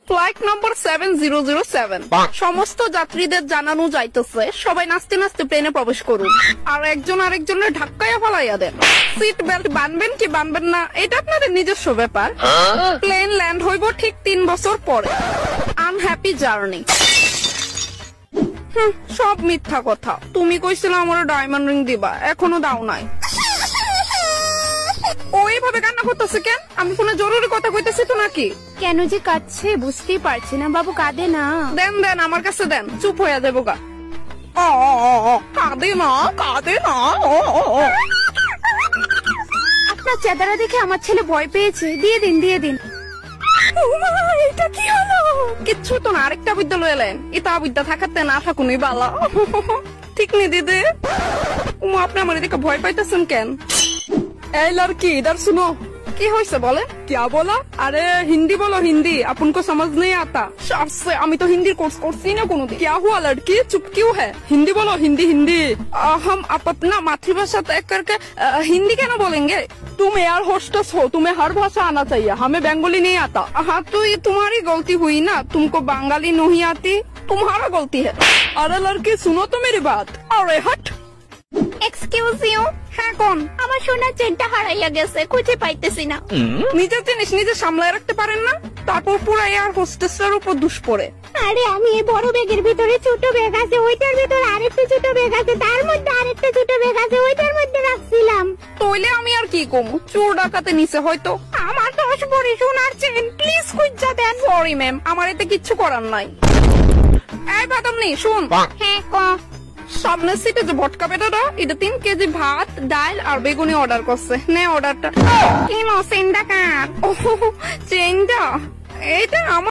Flight নম্বর 7007 সমস্ত যাত্রীদের জানানো যাইতেছে সবাই নাচতে নাচতে প্লেনে প্রবেশ করুন আর একজন আরেকজনের ধাক্কায়া ফালাইয়া দেন। সিট বেল্ট বানবেন কি বানবেন না এটা আপনাদের নিজস্ব ব্যাপার। প্লেন ল্যান্ড হইব ঠিক 3 বছর পরে। Unhappy journey. সব মিথ্যা কথা। তুমি কইছিলে আমার ডায়মন্ড রিং দিবা, এখনো দাও নাই। ওইভাবে কান্না করতেছে কেন? আমি ফোনে জরুরি কথা কইতেছি তো নাকি? কেন যে কাঁদছে বুঝতেই পারছি না। বাবু কাঁদে না। দেন দেন আমার কাছে দেন, চুপ হইয়া যাবো গা। কাঁদে না কাঁদে না। আপনার চেহারা দেখে আমার ছেলে ভয় পেয়েছে। দিয়ে দিন দিয়ে দিন। এটা কি হলো? কিচ্ছু তো না, আরেকটা বিদ্যালয় এলেন। এটা বিদ্যা থাকাতে না থাকুনই বালা। ঠিক নেই দিদি। আপনি আমার এদিকে ভয় পাইতেছেন কেন? এই লড়কি इधर सुनो। কি হয়েছে বলে? क्या बोला? अरे हिंदी बोलो हिंदी, अपन को समझ नहीं आता। शाबाश, আমি তো হিন্দির কোর্স করছি না কোনোদিন। क्या हुआ लड़की, चुप क्यों है? हिंदी बोलो हिंदी हिंदी। हम अपना मातृभाषा तय करके हिंदी क्या ना बोलेंगे? तुम एयर होस्टेस हो, तुम्हें हर भाषा आना चाहिए, हमें बंगाली नहीं आता। हाँ तो ये तुम्हारी गलती हुई ना, तुमको बंगाली नहीं आती, तुम्हारा गलती है। अरे लड़की सुनो तो मेरी बात। अरे हट। Excuse you. হ্যাঁ কোন? আমার সোনার চেনটা হারাইয়া গেছে, খুঁজে পাইতেছি না। নিজের জিনিস নিজে সামলায় রাখতে পারেন না, তারপর পুরো এয়ার হোস্টেসের উপর দোষ পড়ে। আরে আমি এই বড় ব্যাগের ভিতরে ছোট ব্যাগ আছে, ওইটার ভিতরে আরেকটা ছোট ব্যাগ আছে, তার মধ্যে আরেকটা ছোট ব্যাগ আছে, ওইটার মধ্যে রাখছিলাম। তইলে আমি আর কি কমু, চোর ডাকাতে নিচে হয়তো। আমার 10 ভরি সোনার চেন, প্লিজ খুঁজা দেন। সরি ম্যাম, আমার এতে কিচ্ছু করার নাই। এই বাদামনি শুন। হ্যাঁ ক। সামনের সিটে যে ভটকা পেটাটা, এটা 3 কেজি ভাত ডাল আর বেগুনি অর্ডার করছে। নে অর্ডারটা। কেন চেনটা কার? চেনটা এটা আমার।